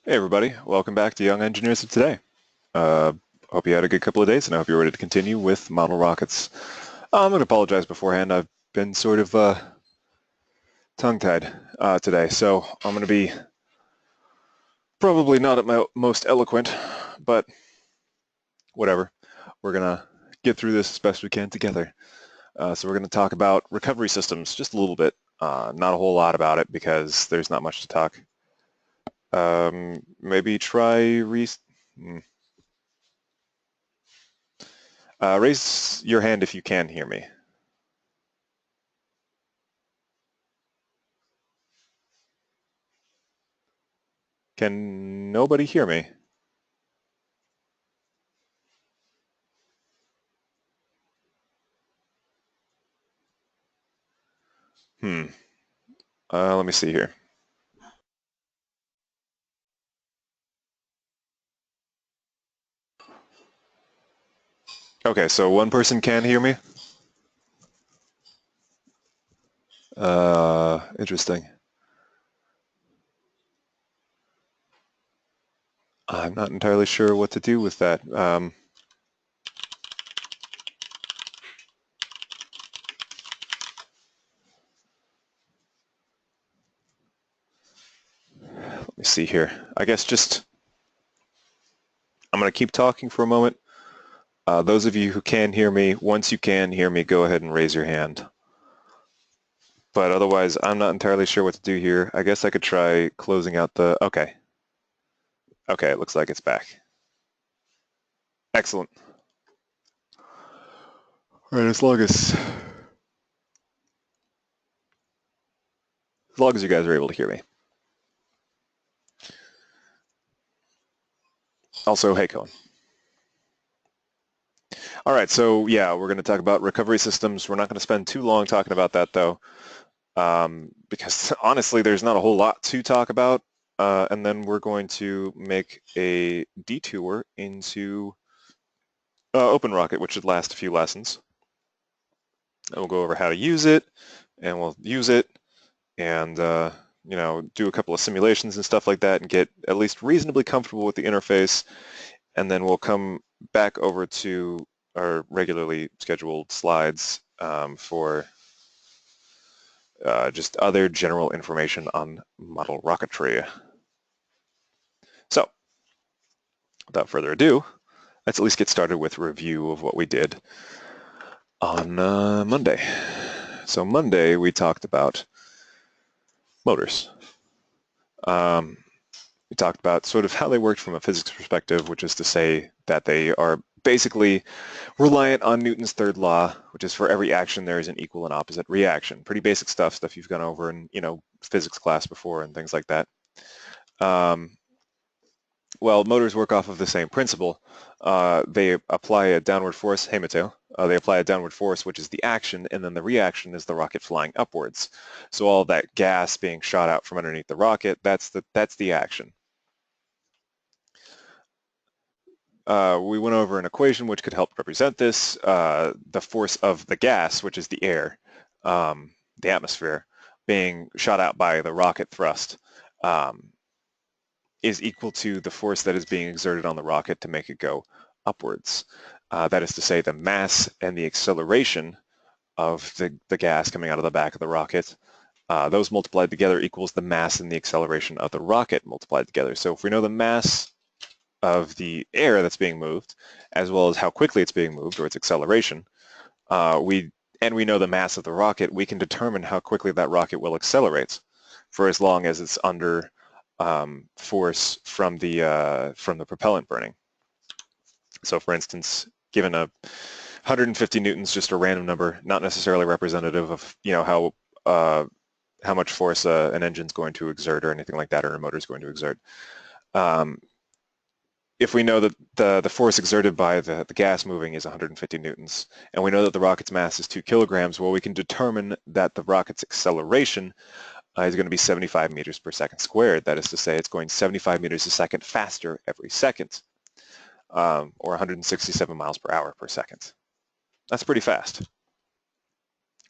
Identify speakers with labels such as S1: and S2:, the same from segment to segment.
S1: Hey everybody, welcome back to Young Engineers of Today. Uh, Hope you had a good couple of days and I hope you're ready to continue with model rockets. I'm going to apologize beforehand. I've been sort of tongue-tied today, so I'm going to be probably not at my most eloquent, but whatever. We're going to get through this as best we can together. So we're going to talk about recovery systems just a little bit, not a whole lot about it because there's not much to talk. Maybe try raise your hand if you can hear me. Can nobody hear me? Hmm. Let me see here. Okay, so one person can hear me. Interesting. I'm not entirely sure what to do with that. Let me see here. I guess just I'm going to keep talking for a moment. Those of you who can hear me, once you can hear me, go ahead and raise your hand. But otherwise, I'm not entirely sure what to do here. I guess I could try closing out the... Okay. Okay, it looks like it's back. Excellent. All right, as long as you guys are able to hear me. Also, hey, Cohen. All right, so yeah, we're going to talk about recovery systems. We're not going to spend too long talking about that, though, because honestly, there's not a whole lot to talk about. And then we're going to make a detour into OpenRocket, which should last a few lessons. And we'll go over how to use it, and we'll use it, and do a couple of simulations and stuff like that, and get at least reasonably comfortable with the interface. And then we'll come back over to our regularly scheduled slides for just other general information on model rocketry. So, without further ado, let's at least get started with a review of what we did on Monday. So Monday we talked about motors. We talked about sort of how they worked from a physics perspective, which is to say that they are basically reliant on Newton's third law, which is for every action there is an equal and opposite reaction. Pretty basic stuff you've gone over in physics class before and things like that. Well, motors work off of the same principle. They apply a downward force. Hey, Mateo. They apply a downward force, which is the action, and then the reaction is the rocket flying upwards. So all that gas being shot out from underneath the rocket, that's the action. We went over an equation which could help represent this. The force of the gas, which is the air, the atmosphere, being shot out by the rocket thrust, is equal to the force that is being exerted on the rocket to make it go upwards. That is to say, the mass and the acceleration of the gas coming out of the back of the rocket, those multiplied together equals the mass and the acceleration of the rocket multiplied together. So if we know the mass of the air that's being moved, as well as how quickly it's being moved, or its acceleration, we know the mass of the rocket, we can determine how quickly that rocket will accelerate for as long as it's under force from the propellant burning. So for instance, given a 150 newtons, just a random number, not necessarily representative of how much force an engine's going to exert or anything like that, or a motor's going to exert. If we know that the force exerted by the gas moving is 150 newtons, and we know that the rocket's mass is 2 kilograms, well, we can determine that the rocket's acceleration is going to be 75 meters per second squared. That is to say, it's going 75 meters a second faster every second, or 167 miles per hour per second. That's pretty fast.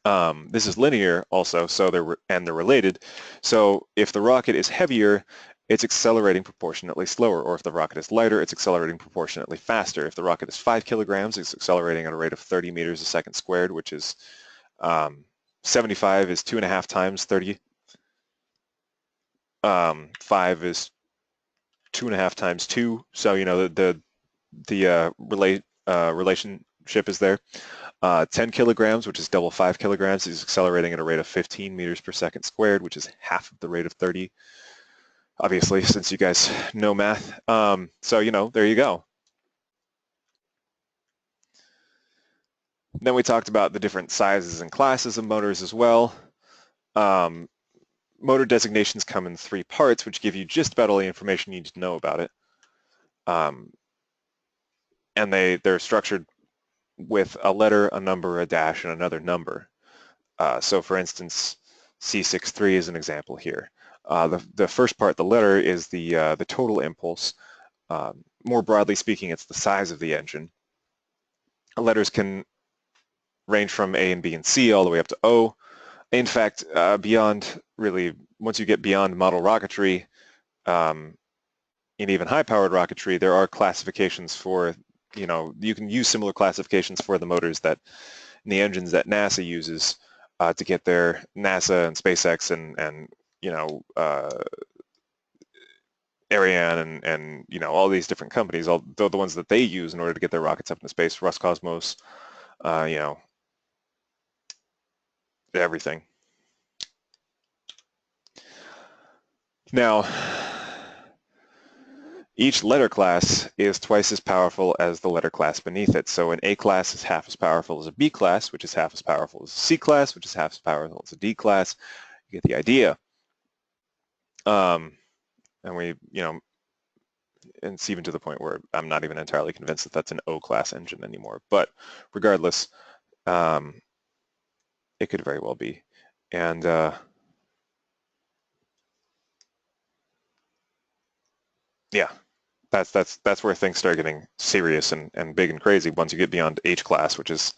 S1: This is linear also, so they're related. So if the rocket is heavier, it's accelerating proportionately slower, or if the rocket is lighter, it's accelerating proportionately faster. If the rocket is 5 kilograms, it's accelerating at a rate of 30 meters a second squared, which is 75 is 2.5 times 30. 5 is 2.5 times 2, so you know the relationship is there. 10 kilograms, which is double 5 kilograms, is accelerating at a rate of 15 meters per second squared, which is half of the rate of 30. Obviously, since you guys know math. So, you know, there you go. Then we talked about the different sizes and classes of motors as well. Motor designations come in 3 parts, which give you just about all the information you need to know about it. And they're structured with a letter, a number, a dash, and another number. So for instance, C63 is an example here. The first part, the letter, is the total impulse. More broadly speaking, it's the size of the engine. Letters can range from A and B and C all the way up to O. In fact, beyond really, once you get beyond model rocketry, in even high-powered rocketry, there are classifications for, you know, you can use similar classifications for the motors that, and the engines that NASA uses to get their NASA and SpaceX and you know, Ariane and you know, all these different companies, all the ones that they use in order to get their rockets up into space, Roscosmos, you know, everything. Now, each letter class is twice as powerful as the letter class beneath it. So an A class is half as powerful as a B class, which is half as powerful as a C class, which is half as powerful as a D class. You get the idea. And we, you know, and it's even to the point where I'm not even entirely convinced that that's an O class engine anymore. But regardless, it could very well be. And yeah, that's where things start getting serious and big and crazy once you get beyond H class, which is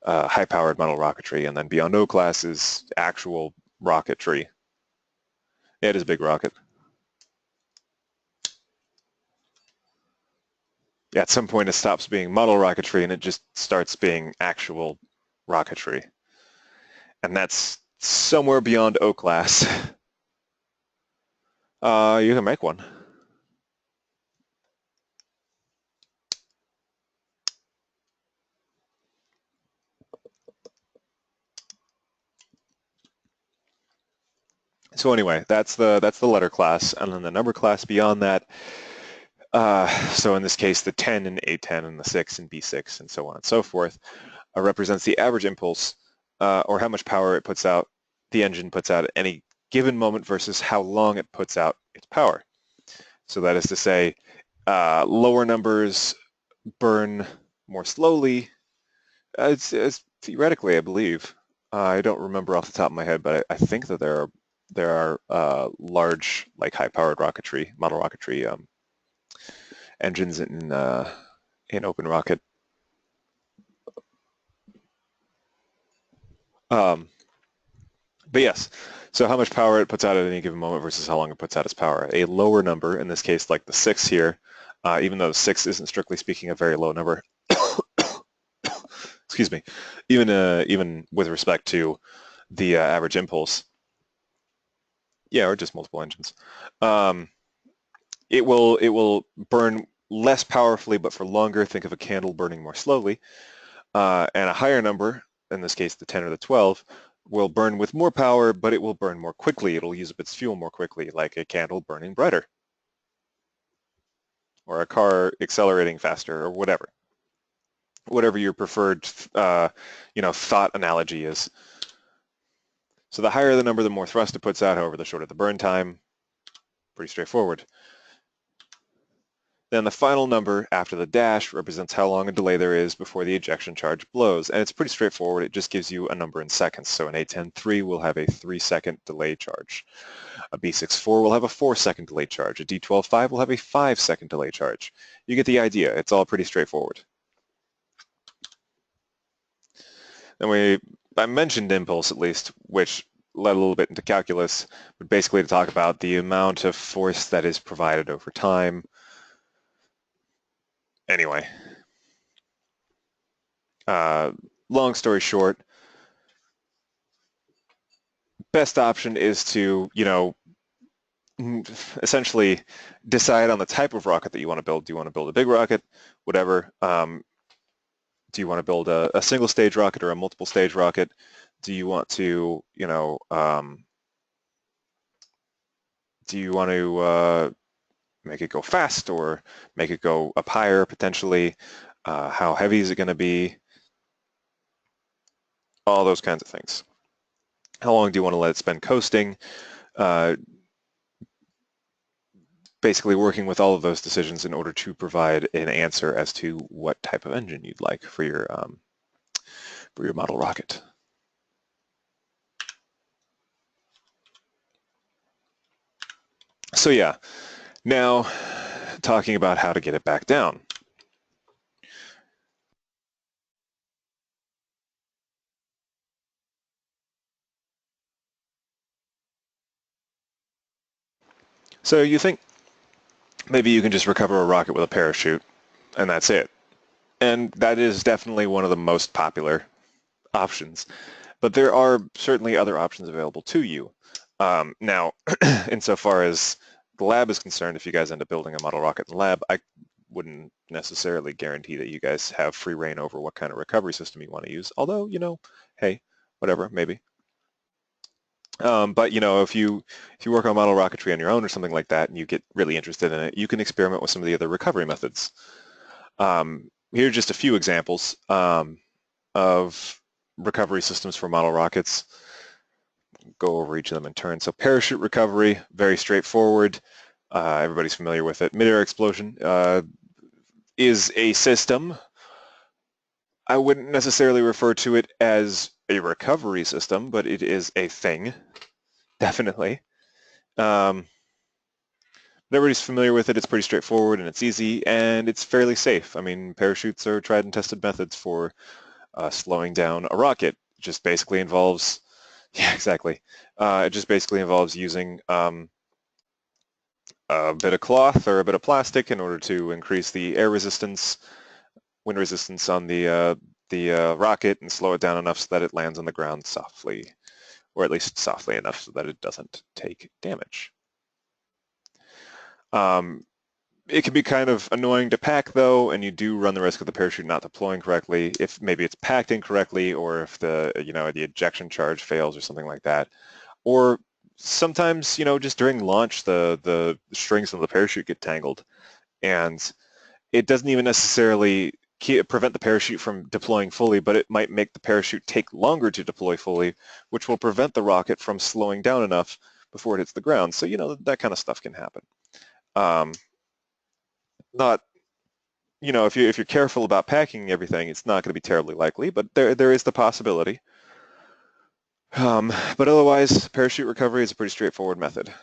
S1: high-powered model rocketry, and then beyond O class is actual rocketry. Yeah, it is a big rocket. Yeah, at some point it stops being model rocketry and it just starts being actual rocketry. And that's somewhere beyond O class. You can make one. So anyway, that's the letter class, and then the number class beyond that. So in this case, the 10 and A10 and the 6 and B6 and so on and so forth represents the average impulse or how much power it puts out, the engine puts out at any given moment versus how long it puts out its power. So that is to say, lower numbers burn more slowly. It's theoretically, I believe. I don't remember off the top of my head, but I think that there are large, like high-powered rocketry, model rocketry engines in OpenRocket. But yes, so how much power it puts out at any given moment versus how long it puts out its power. A lower number, in this case like the 6 here, even though 6 isn't strictly speaking a very low number, excuse me, even with respect to the average impulse, yeah, or just multiple engines, it will burn less powerfully but for longer. Think of a candle burning more slowly, and a higher number, in this case the 10 or the 12, will burn with more power, but it will burn more quickly. It'll use up its fuel more quickly, like a candle burning brighter, or a car accelerating faster, or whatever your preferred, thought analogy is. So the higher the number, the more thrust it puts out. However, the shorter the burn time. Pretty straightforward. Then the final number after the dash represents how long a delay there is before the ejection charge blows. And it's pretty straightforward. It just gives you a number in seconds. So an A10-3 will have a 3-second delay charge. A B6-4 will have a 4-second delay charge. A D12-5 will have a 5-second delay charge. You get the idea. It's all pretty straightforward. Then I mentioned impulse at least, which let a little bit into calculus, but basically to talk about the amount of force that is provided over time. Anyway, long story short, best option is to, essentially decide on the type of rocket that you want to build. Do you want to build a big rocket, whatever? Do you want to build a single stage rocket or a multiple stage rocket? Do you want to, do you want to make it go fast or make it go up higher potentially? How heavy is it going to be? All those kinds of things. How long do you want to let it spend coasting? Basically working with all of those decisions in order to provide an answer as to what type of engine you'd like for your model rocket. So yeah, now talking about how to get it back down. So you think maybe you can just recover a rocket with a parachute and that's it. And that is definitely one of the most popular options. But there are certainly other options available to you. Now, insofar as the lab is concerned, if you guys end up building a model rocket in the lab, I wouldn't necessarily guarantee that you guys have free reign over what kind of recovery system you want to use. Although, hey, whatever, maybe. But if you work on model rocketry on your own or something like that, and you get really interested in it, you can experiment with some of the other recovery methods. Here are just a few examples of recovery systems for model rockets. Go over each of them in turn. So parachute recovery, very straightforward. Everybody's familiar with it. Mid-air explosion is a system. I wouldn't necessarily refer to it as a recovery system, but it is a thing, definitely. Everybody's familiar with it. It's pretty straightforward and it's easy and it's fairly safe. I mean, parachutes are tried and tested methods for slowing down a rocket. It just basically involves, yeah, exactly. It just basically involves using a bit of cloth or a bit of plastic in order to increase the air resistance, wind resistance on the rocket and slow it down enough so that it lands on the ground softly, or at least softly enough so that it doesn't take damage. It can be kind of annoying to pack though, and you do run the risk of the parachute not deploying correctly if maybe it's packed incorrectly or if the ejection charge fails or something like that. Or sometimes, just during launch the strings of the parachute get tangled and it doesn't even necessarily prevent the parachute from deploying fully, but it might make the parachute take longer to deploy fully, which will prevent the rocket from slowing down enough before it hits the ground. So, that kind of stuff can happen. Not, if you're careful about packing everything, it's not going to be terribly likely, but there is the possibility. But otherwise, parachute recovery is a pretty straightforward method.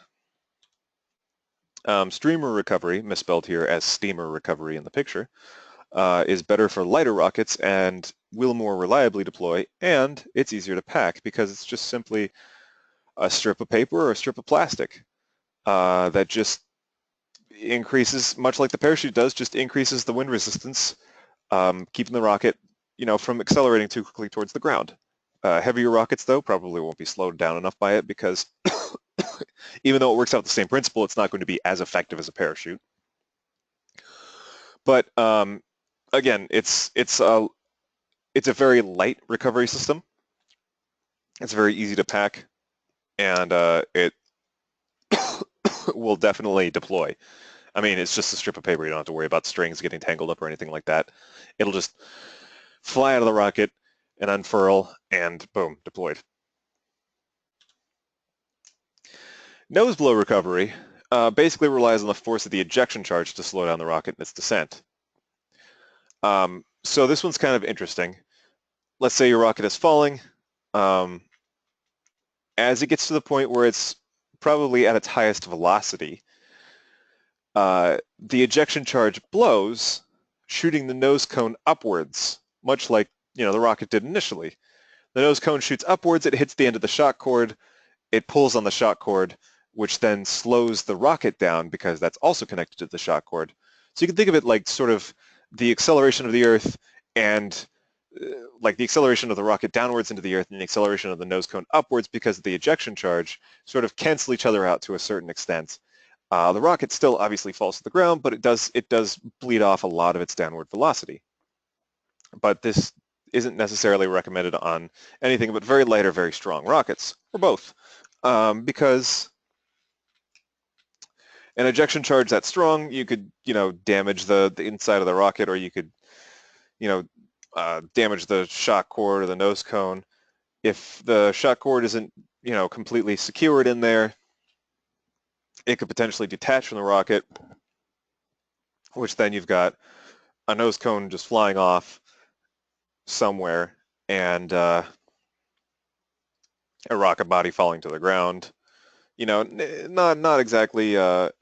S1: Streamer recovery, misspelled here as steamer recovery in the picture, is better for lighter rockets and will more reliably deploy, and it's easier to pack because it's just simply a strip of paper or a strip of plastic that just increases, much like the parachute does, just increases the wind resistance, keeping the rocket, from accelerating too quickly towards the ground. Heavier rockets, though, probably won't be slowed down enough by it because even though it works out the same principle, it's not going to be as effective as a parachute. But again, it's a very light recovery system. It's very easy to pack, and it will definitely deploy. I mean, it's just a strip of paper. You don't have to worry about strings getting tangled up or anything like that. It'll just fly out of the rocket and unfurl, and boom, deployed. Nose blow recovery basically relies on the force of the ejection charge to slow down the rocket in its descent. So this one's kind of interesting. Let's say your rocket is falling. As it gets to the point where it's probably at its highest velocity, the ejection charge blows, shooting the nose cone upwards, much like the rocket did initially. The nose cone shoots upwards, it hits the end of the shock cord, it pulls on the shock cord, which then slows the rocket down because that's also connected to the shock cord. So you can think of it like sort of the acceleration of the Earth and like the acceleration of the rocket downwards into the Earth and the acceleration of the nose cone upwards because of the ejection charge sort of cancel each other out to a certain extent. The rocket still obviously falls to the ground, but it does bleed off a lot of its downward velocity. But this isn't necessarily recommended on anything but very light or very strong rockets, or both, because an ejection charge that strong, you could, damage the inside of the rocket, or you could, damage the shock cord or the nose cone. If the shock cord isn't, completely secured in there, it could potentially detach from the rocket, which then you've got a nose cone just flying off somewhere and a rocket body falling to the ground. Not exactly the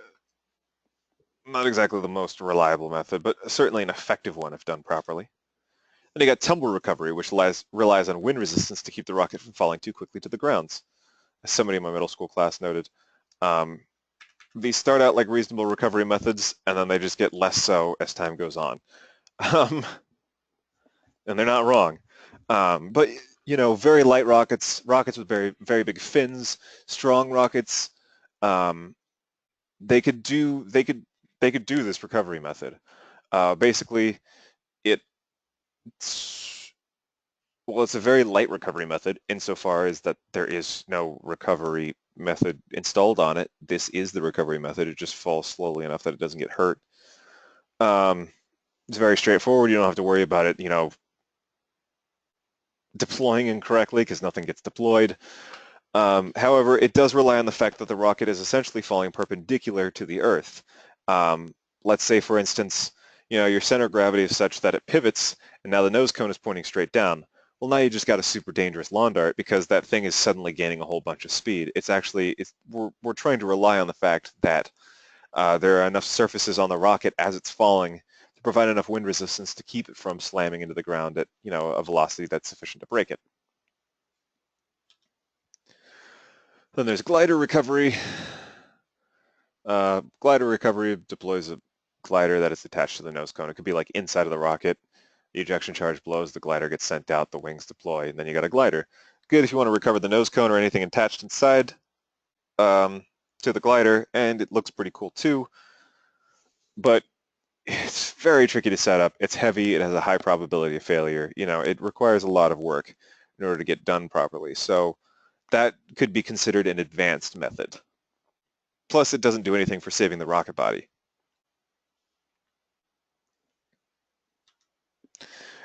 S1: most reliable method, but certainly an effective one if done properly. Then you got tumble recovery, which relies on wind resistance to keep the rocket from falling too quickly to the grounds. As somebody in my middle school class noted, these start out like reasonable recovery methods, and then they just get less so as time goes on. And they're not wrong. But very light rockets with very, very big fins, strong rockets, they could do this recovery method. Basically, it's a very light recovery method insofar as that there is no recovery method installed on it. This is the recovery method. It just falls slowly enough that it doesn't get hurt. It's very straightforward. You don't have to worry about it, deploying incorrectly because nothing gets deployed. However, it does rely on the fact that the rocket is essentially falling perpendicular to the Earth. Let's say, for instance, your center of gravity is such that it pivots, and now the nose cone is pointing straight down. Well, now you just got a super dangerous lawn dart because that thing is suddenly gaining a whole bunch of speed. We're trying to rely on the fact that there are enough surfaces on the rocket as it's falling to provide enough wind resistance to keep it from slamming into the ground at a velocity that's sufficient to break it. Then there's glider recovery. Glider recovery deploys a glider that is attached to the nose cone. It could be like inside of the rocket. The ejection charge blows, the glider gets sent out, the wings deploy, and then you got a glider. Good if you want to recover the nose cone or anything attached inside to the glider, and it looks pretty cool too. But it's very tricky to set up. It's heavy. It has a high probability of failure. It requires a lot of work in order to get done properly. So that could be considered an advanced method. Plus, it doesn't do anything for saving the rocket body.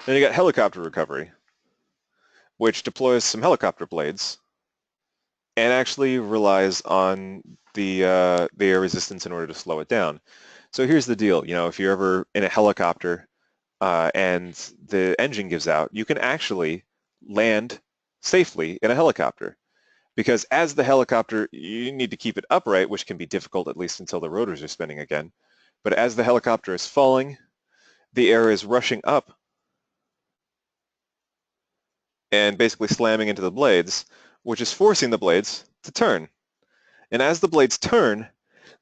S1: Then you got helicopter recovery, which deploys some helicopter blades and actually relies on the air resistance in order to slow it down. So here's the deal. If you're ever in a helicopter and the engine gives out, you can actually land safely in a helicopter. Because as the helicopter, you need to keep it upright, which can be difficult at least until the rotors are spinning again. But as the helicopter is falling, the air is rushing up and basically slamming into the blades, which is forcing the blades to turn. And as the blades turn,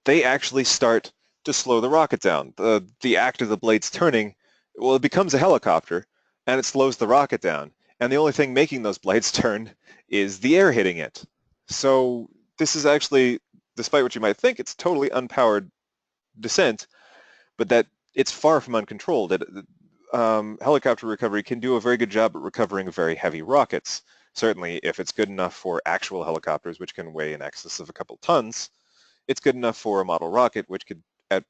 S1: they actually start to slow the rocket down. The act of the blades turning, it becomes a helicopter, and it slows the rocket down. And the only thing making those blades turn is the air hitting it. So this is actually, despite what you might think, it's totally unpowered descent, but that it's far from uncontrolled. Helicopter recovery can do a very good job at recovering very heavy rockets. Certainly, if it's good enough for actual helicopters, which can weigh in excess of a couple tons, it's good enough for a model rocket, which could at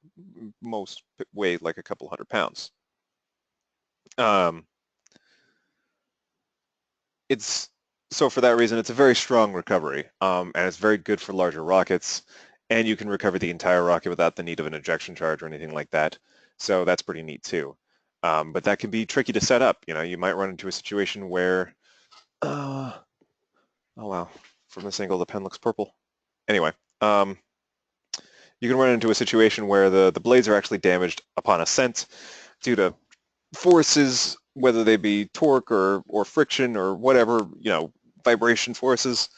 S1: most weigh like a couple 100 pounds. So for that reason, it's a very strong recovery, and it's very good for larger rockets, and you can recover the entire rocket without the need of an ejection charge or anything like that. So that's pretty neat too. But that can be tricky to set up. You might run into a situation where, oh wow, from this angle the pen looks purple. Anyway, you can run into a situation where the blades are actually damaged upon ascent due to forces, whether they be torque or friction or whatever, vibration forces,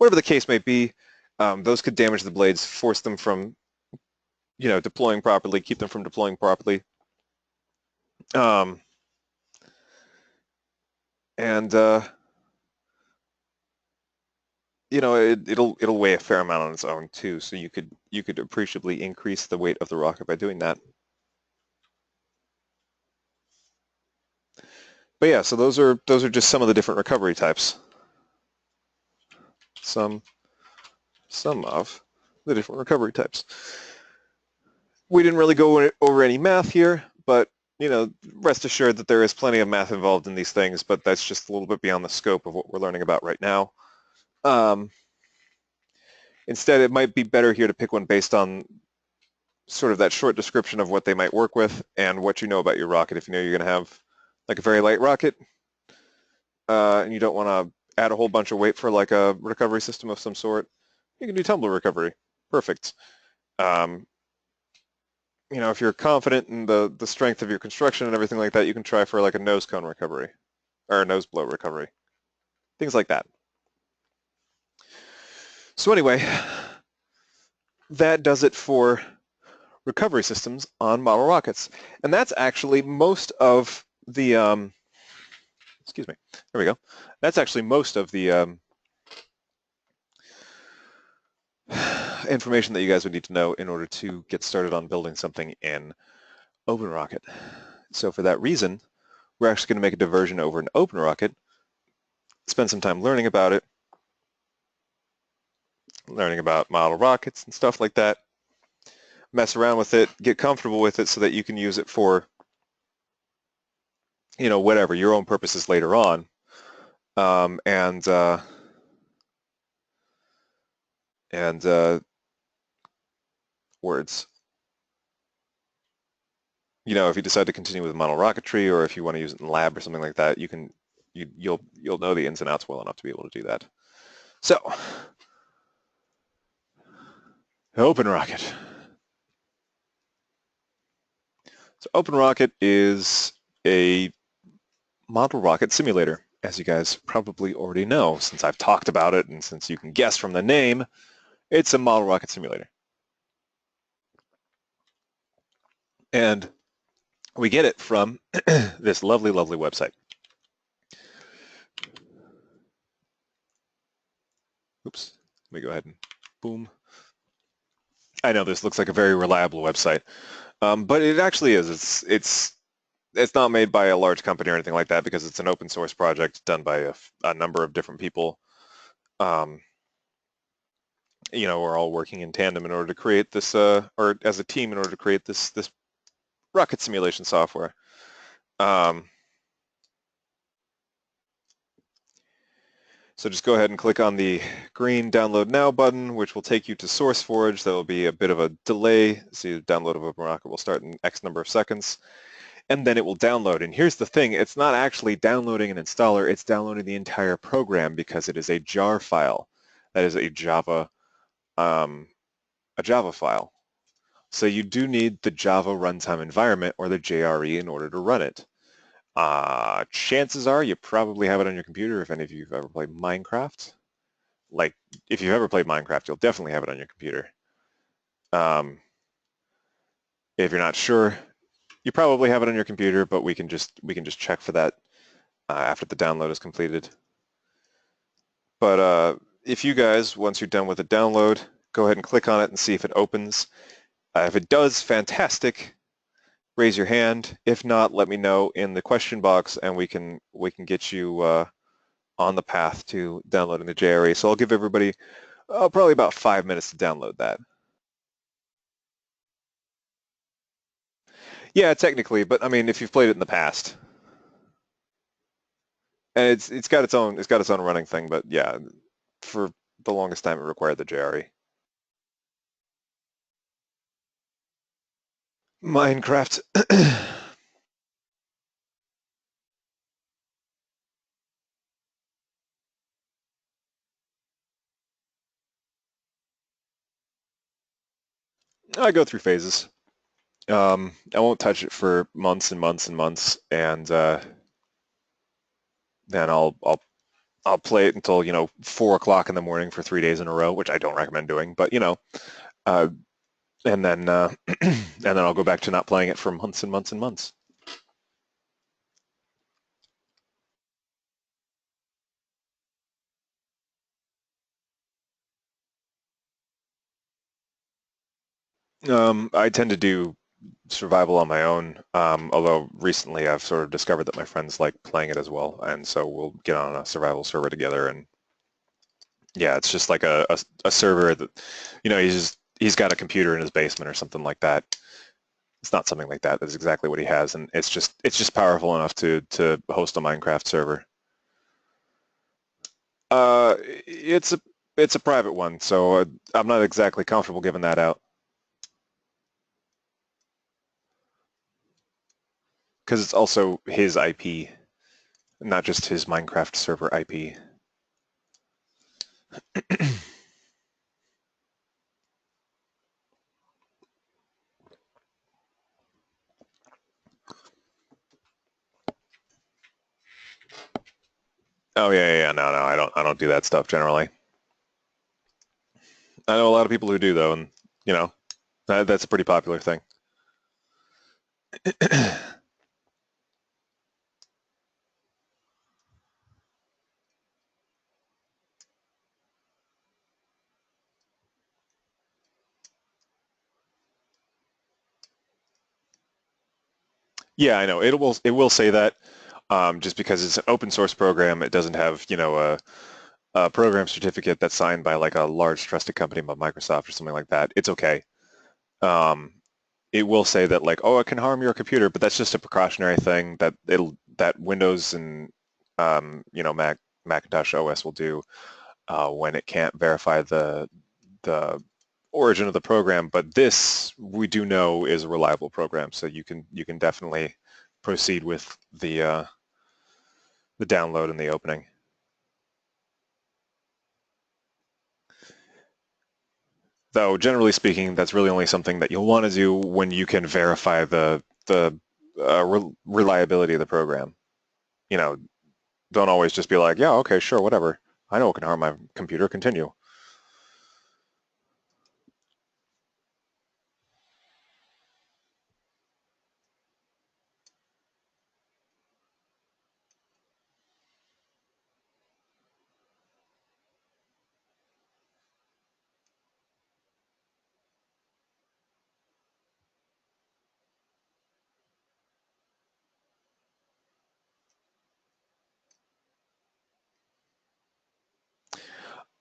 S1: whatever the case may be, those could damage the blades, force them from, deploying properly, keep them from deploying properly. It'll weigh a fair amount on its own too, so you could appreciably increase the weight of the rocket by doing that. But yeah, so those are just some of the different recovery types. Some of the different recovery types. We didn't really go over any math here, but rest assured that there is plenty of math involved in these things, but that's just a little bit beyond the scope of what we're learning about right now. Instead, it might be better here to pick one based on sort of that short description of what they might work with and what you know about your rocket. If you know you're going to have like a very light rocket and you don't want to add a whole bunch of weight for like a recovery system of some sort, you can do tumbler recovery. Perfect. If you're confident in the strength of your construction and everything like that, you can try for like a nose cone recovery or a nose blow recovery. Things like that. So anyway, that does it for recovery systems on model rockets. And that's actually most of the, excuse me, there we go. That's actually most of the information that you guys would need to know in order to get started on building something in OpenRocket. So for that reason, we're actually going to make a diversion over in OpenRocket, spend some time learning about it, learning about model rockets and stuff like that, mess around with it, get comfortable with it so that you can use it for, whatever, your own purposes later on. Words. If you decide to continue with model rocketry, or if you want to use it in the lab or something like that, you'll know the ins and outs well enough to be able to do that. So, OpenRocket. So OpenRocket is a model rocket simulator, as you guys probably already know, since I've talked about it, and since you can guess from the name, it's a model rocket simulator. And we get it from this lovely, lovely website. Oops, let me go ahead and boom. I know this looks like a very reliable website, but it actually is. It's not made by a large company or anything like that, because it's an open source project done by a number of different people. We're all working in tandem in order to create this, or as a team in order to create this rocket simulation software. So just go ahead and click on the green Download Now button, which will take you to SourceForge. There will be a bit of a delay. So the download of OpenRocket will start in X number of seconds, and then it will download. And here's the thing, it's not actually downloading an installer, it's downloading the entire program, because it is a jar file. That is a Java file. So you do need the Java Runtime Environment, or the JRE, in order to run it. Chances are you probably have it on your computer if any of you have ever played Minecraft. Like, if you've ever played Minecraft, you'll definitely have it on your computer. If you're not sure, you probably have it on your computer, but we can just check for that after the download is completed. But if you guys, once you're done with the download, go ahead and click on it and see if it opens. If it does, fantastic. Raise your hand. If not, let me know in the question box, and we can get you on the path to downloading the JRE. So I'll give everybody probably about 5 minutes to download that. Yeah, technically, but I mean, if you've played it in the past, and it's got its own running thing, but yeah, for the longest time it required the JRE. Minecraft. I go through phases. I won't touch it for months and months and months, and then I'll I'll play it until, 4 o'clock in the morning for 3 days in a row, which I don't recommend doing, but, uh, and then and then I'll go back to not playing it for months and months and months. I tend to do survival on my own, although recently I've sort of discovered that my friends like playing it as well, and so we'll get on a survival server together, and yeah, it's just like a server that, he's got a computer in his basement or something like that. It's not something like that. That's exactly what he has, and it's just powerful enough to host a Minecraft server. It's a private one, so I'm not exactly comfortable giving that out because it's also his IP, not just his Minecraft server IP. Oh yeah, no, I don't do that stuff generally. I know a lot of people who do though, and you know, that's a pretty popular thing. Yeah, I know. It will say that just because it's an open source program, it doesn't have, a program certificate that's signed by like a large trusted company like Microsoft or something like that. It's okay. Um, it will say that like, oh, it can harm your computer, but that's just a precautionary thing that Windows and Macintosh OS will do when it can't verify the origin of the program. But this we do know is a reliable program, so you can definitely proceed with the download and the opening. Though generally speaking, that's really only something that you'll want to do when you can verify the reliability of the program. You know, don't always just be like, yeah, okay, sure, whatever. I know it can harm my computer. Continue.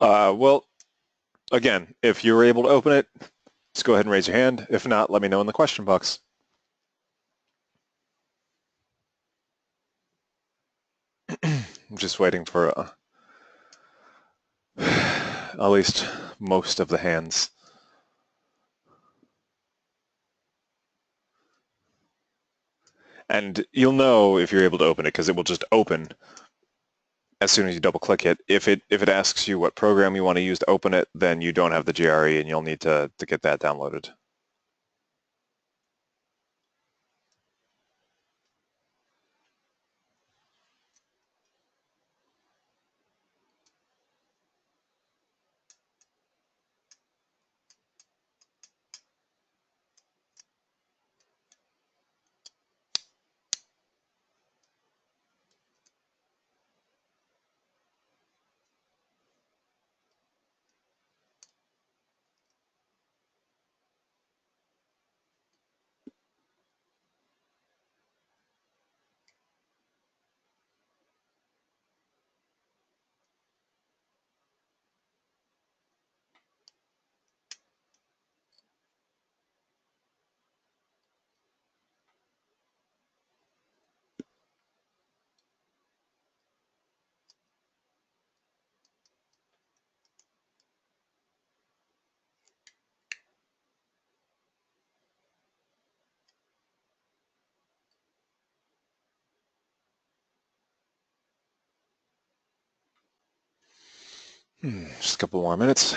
S1: Well, again, if you were able to open it, just go ahead and raise your hand. If not, let me know in the question box. I'm just waiting for at least most of the hands. And you'll know if you're able to open it because it will just open as soon as you double click it. If it asks you what program you want to use to open it, then you don't have the GRE and you'll need to get that downloaded. Just a couple more minutes.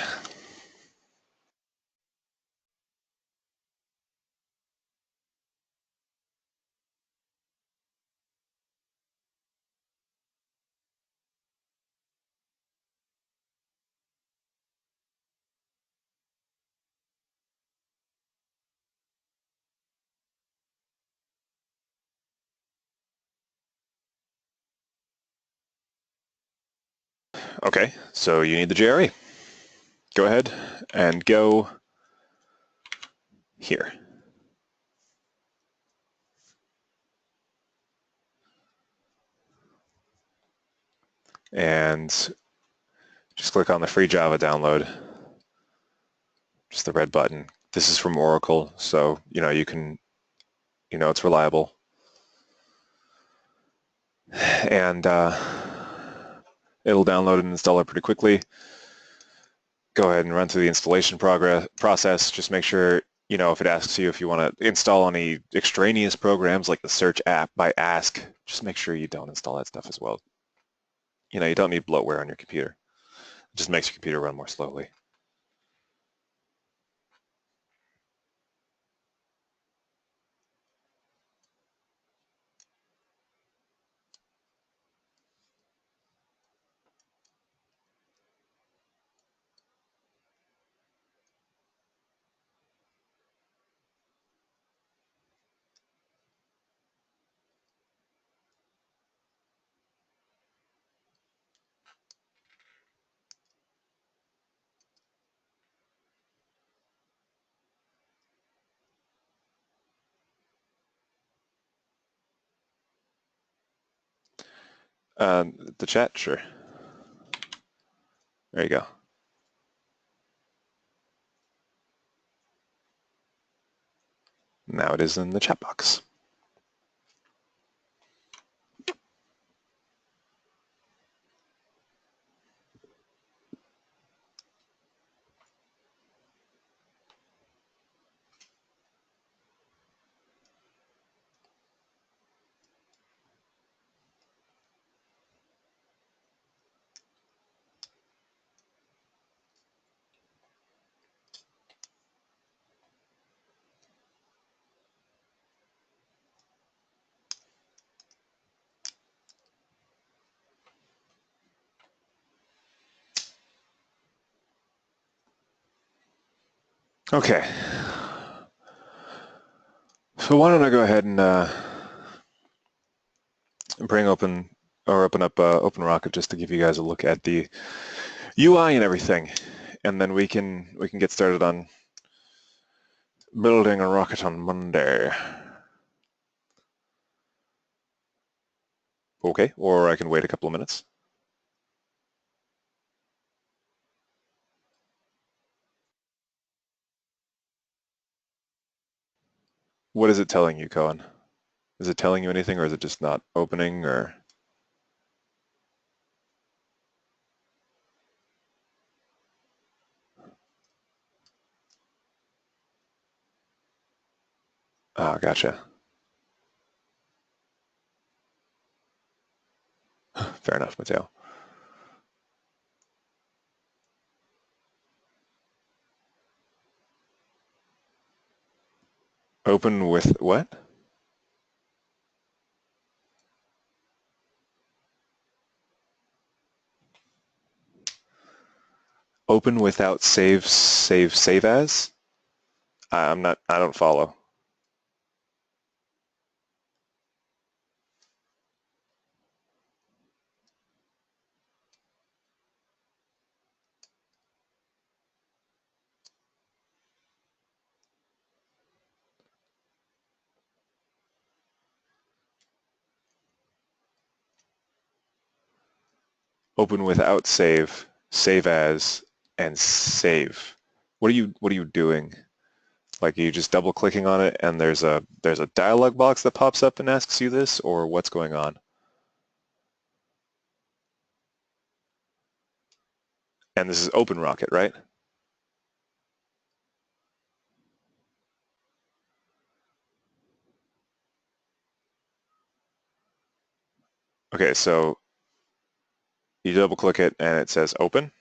S1: Okay, so you need the JRE. Go ahead and go here. And just click on the free Java download, just the red button. This is from Oracle, so it's reliable. And it'll download and install it pretty quickly. Go ahead and run through the installation process. Just make sure, if it asks you if you want to install any extraneous programs like the search app by Ask, just make sure you don't install that stuff as well. You don't need bloatware on your computer. It just makes your computer run more slowly. The chat, sure. There you go. Now it is in the chat box. Okay. So why don't I go ahead and open up OpenRocket just to give you guys a look at the UI and everything, and then we can get started on building a rocket on Monday. Okay, or I can wait a couple of minutes. What is it telling you, Cohen? Is it telling you anything, or is it just not opening, or? Ah, gotcha. Fair enough, Mateo. Open with what? Open without save as? I don't follow. Open without save as, and save. What are you doing? Like, are you just double clicking on it and there's a dialog box that pops up and asks you this, or what's going on? And this is OpenRocket, right? Okay, so you double click it and it says open.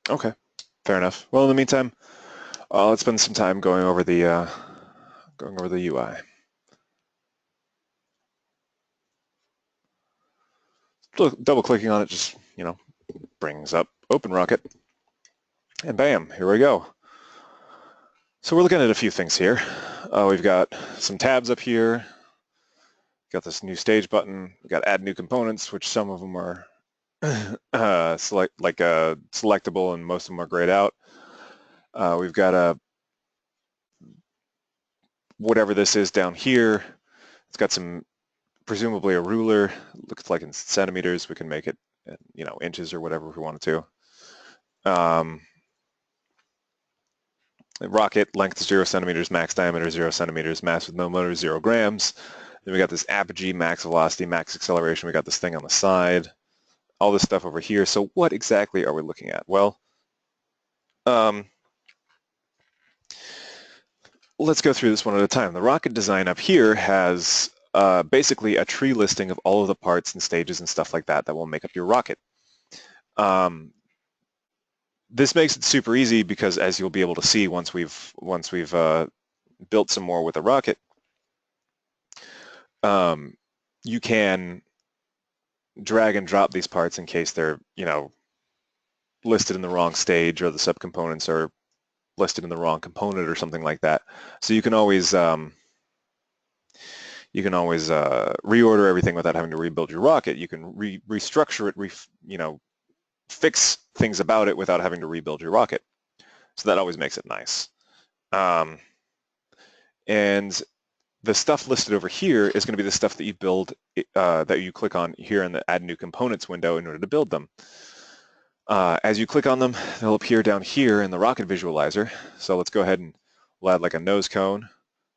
S1: Okay, fair enough. Well, in the meantime, let's spend some time going over the UI. Double clicking on it just brings up OpenRocket, and bam, here we go. So we're looking at a few things here. We've got some tabs up here. Got this new stage button. We've got add new components, which some of them are selectable and most of them are grayed out. We've got whatever this is down here. It's got presumably a ruler. Looks like in centimeters. We can make it inches or whatever if we wanted to. Rocket length 0 centimeters, max diameter 0 centimeters, mass with no motor 0 grams. Then we got this apogee, max velocity, max acceleration. We got this thing on the side. All this stuff over here. So what exactly are we looking at? Well, let's go through this one at a time. The rocket design up here has basically a tree listing of all of the parts and stages and stuff like that that will make up your rocket. This makes it super easy because, as you'll be able to see once we've built some more with the rocket, you can drag and drop these parts in case they're listed in the wrong stage or the subcomponents are listed in the wrong component or something like that. So you can always reorder everything without having to rebuild your rocket. You can restructure it, fix things about it without having to rebuild your rocket. So that always makes it nice. And the stuff listed over here is going to be the stuff that you build, that you click on here in the Add New Components window in order to build them. As you click on them, they'll appear down here in the rocket visualizer. So let's go ahead and we'll add like a nose cone.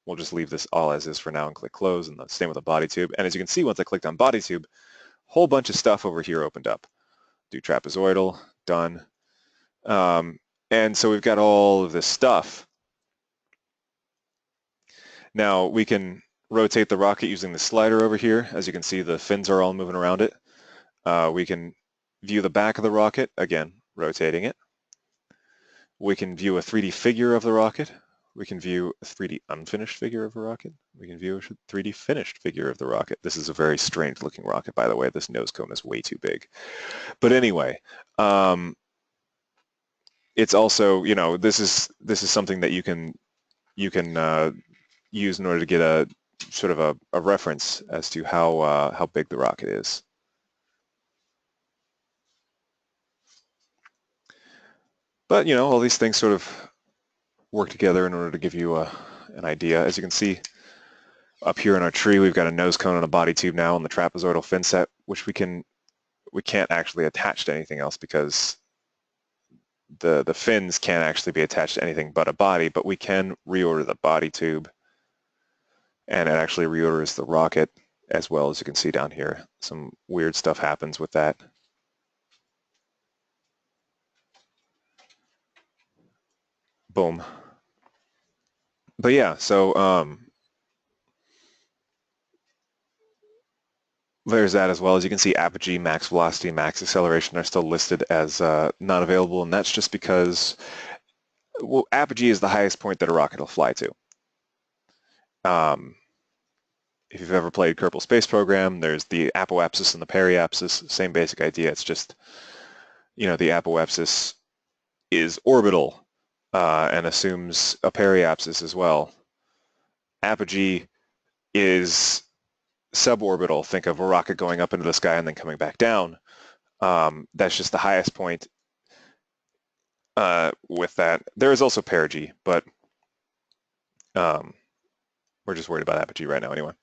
S1: We'll just leave this all as is for now and click close, and the same with the body tube. And as you can see, once I clicked on body tube, a whole bunch of stuff over here opened up. Do trapezoidal, done. And so we've got all of this stuff. Now we can rotate the rocket using the slider over here. As you can see, the fins are all moving around it. We can view the back of the rocket, again, rotating it. We can view a 3D figure of the rocket. We can view a 3D unfinished figure of the rocket. We can view a 3D finished figure of the rocket. This is a very strange looking rocket, by the way. This nose cone is way too big. But anyway, it's also, this is something that you can use in order to get a sort of a reference as to how big the rocket is. But all these things sort of work together in order to give you an idea. As you can see up here in our tree, we've got a nose cone and a body tube now on the trapezoidal fin set, which we can't actually attach to anything else because the fins can't actually be attached to anything but a body, but we can reorder the body tube, and it actually reorders the rocket as well. As you can see down here, some weird stuff happens with that. Boom. But yeah, so there's that as well. As you can see, apogee, max velocity, max acceleration are still listed as not available, and that's just because, well, apogee is the highest point that a rocket will fly to. If you've ever played Kerbal Space Program, there's the apoapsis and the periapsis, same basic idea. It's just, the apoapsis is orbital and assumes a periapsis as well. Apogee is suborbital. Think of a rocket going up into the sky and then coming back down. That's just the highest point with that. There is also perigee, but we're just worried about apogee right now anyway.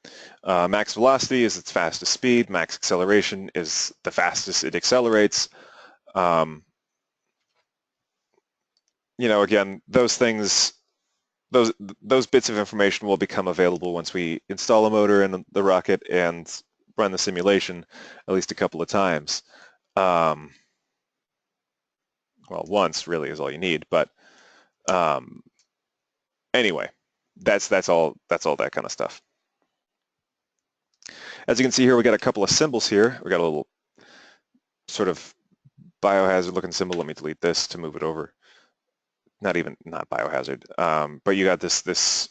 S1: Max velocity is its fastest speed. Max acceleration is the fastest it accelerates. Again, those things, those bits of information will become available once we install a motor in the rocket and run the simulation at least a couple of times. Well, once really is all you need, but anyway, that's all that kind of stuff. As you can see here, we got a couple of symbols here. We got a little sort of biohazard looking symbol. Let me delete this to move it over. Not biohazard, but you got this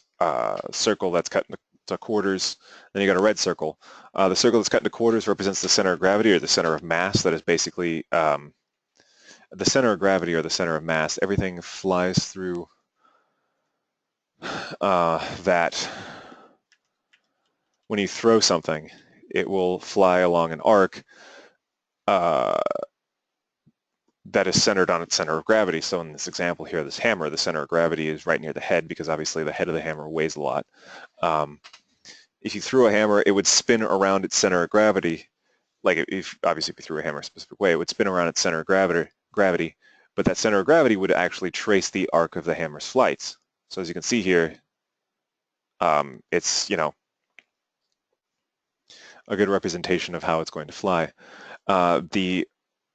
S1: circle that's cut into quarters. Then you got a red circle. The circle that's cut into quarters represents the center of gravity or the center of mass. That is basically the center of gravity or the center of mass. Everything flies through that. When you throw something, it will fly along an arc that is centered on its center of gravity. So in this example here, this hammer, the center of gravity is right near the head because obviously the head of the hammer weighs a lot. If you threw a hammer, it would spin around its center of gravity. Like obviously if you threw a hammer a specific way, it would spin around its center of gravity, but that center of gravity would actually trace the arc of the hammer's flight. So as you can see here, it's, a good representation of how it's going to fly. The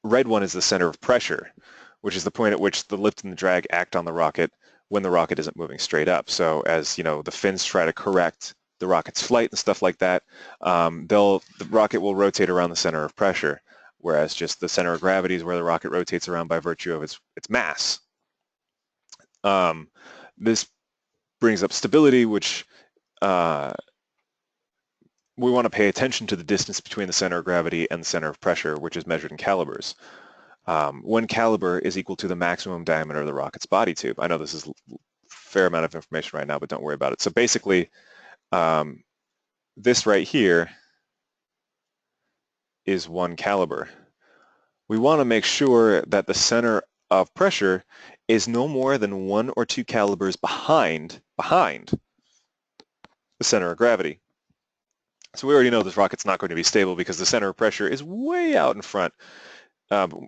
S1: red one is the center of pressure, which is the point at which the lift and the drag act on the rocket when the rocket isn't moving straight up. So as the fins try to correct the rocket's flight and stuff like that, the rocket will rotate around the center of pressure, whereas just the center of gravity is where the rocket rotates around by virtue of its mass. This brings up stability, which we want to pay attention to the distance between the center of gravity and the center of pressure, which is measured in calibers. 1 caliber is equal to the maximum diameter of the rocket's body tube. I know this is a fair amount of information right now, but don't worry about it. So basically, this right here is 1 caliber. We want to make sure that the center of pressure is no more than 1 or 2 calibers behind the center of gravity. So we already know this rocket's not going to be stable because the center of pressure is way out in front. It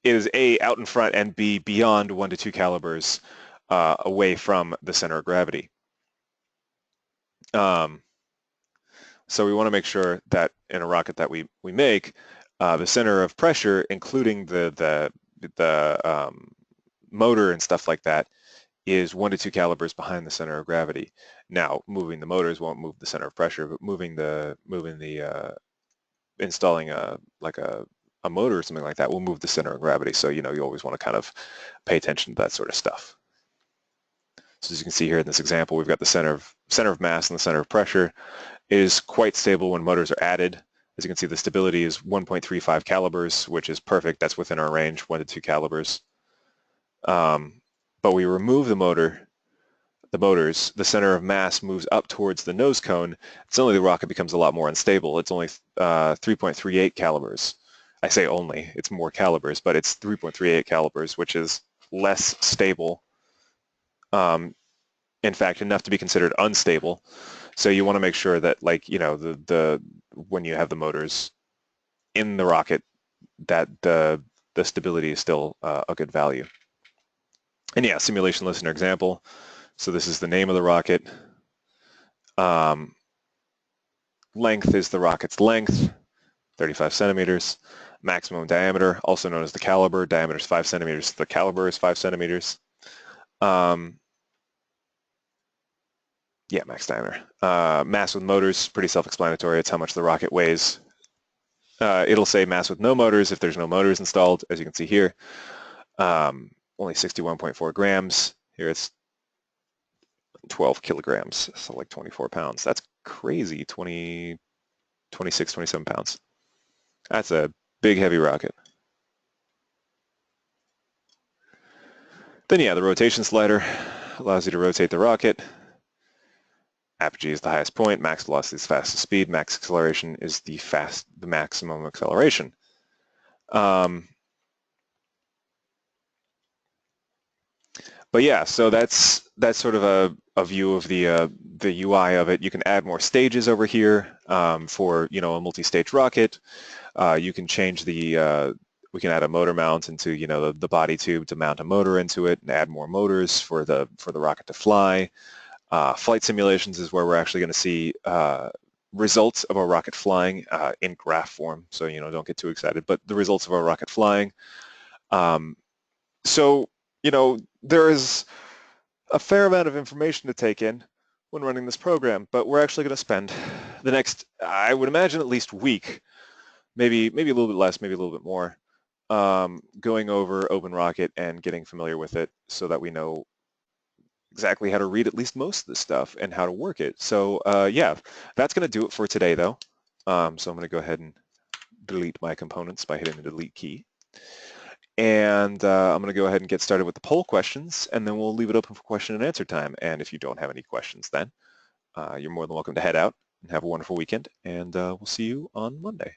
S1: is A, out in front, and B, beyond 1 to 2 calibers away from the center of gravity. So we want to make sure that in a rocket that we make, the center of pressure, including the motor and stuff like that, is 1 to 2 calibers behind the center of gravity. Now, moving the motors won't move the center of pressure, but installing a motor or something like that will move the center of gravity. So you always want to kind of pay attention to that sort of stuff. So as you can see here in this example, we've got the center of mass and the center of pressure. It is quite stable when motors are added. As you can see, the stability is 1.35 calibers, which is perfect. That's within our range, 1 to 2 calibers. But we remove the motors, the center of mass moves up towards the nose cone. Suddenly the rocket becomes a lot more unstable. It's only 3.38 calibers. I say only, it's more calibers, but it's 3.38 calibers, which is less stable. In fact, enough to be considered unstable. So you want to make sure that, when you have the motors in the rocket, that the stability is still a good value. And yeah, simulation listener example. So this is the name of the rocket. Length is the rocket's length, 35 centimeters. Maximum diameter, also known as the caliber. Diameter is 5 centimeters. The caliber is 5 centimeters. Yeah, max diameter. Mass with motors, pretty self-explanatory. It's how much the rocket weighs. It'll say mass with no motors if there's no motors installed, as you can see here. Only 61.4 grams. Here it's 12 kilograms, so like 24 pounds. That's crazy, 26, 27 pounds. That's a big, heavy rocket. Then yeah, the rotation slider allows you to rotate the rocket. Apogee is the highest point, max velocity is the fastest speed, max acceleration is the maximum acceleration. But yeah, so that's sort of a view of the UI of it. You can add more stages over here for a multi-stage rocket. You can change we can add a motor mount into the body tube to mount a motor into it and add more motors for the rocket to fly. Flight simulations is where we're actually going to see results of our rocket flying in graph form. So don't get too excited, but the results of our rocket flying. So there is a fair amount of information to take in when running this program, but we're actually going to spend the next, I would imagine, at least week maybe a little bit less, maybe a little bit more, going over OpenRocket and getting familiar with it so that we know exactly how to read at least most of the stuff and how to work it. So yeah, that's going to do it for today though. So I'm going to go ahead and delete my components by hitting the delete key. And I'm going to go ahead and get started with the poll questions, and then we'll leave it open for question and answer time. And if you don't have any questions then, you're more than welcome to head out and have a wonderful weekend, and we'll see you on Monday.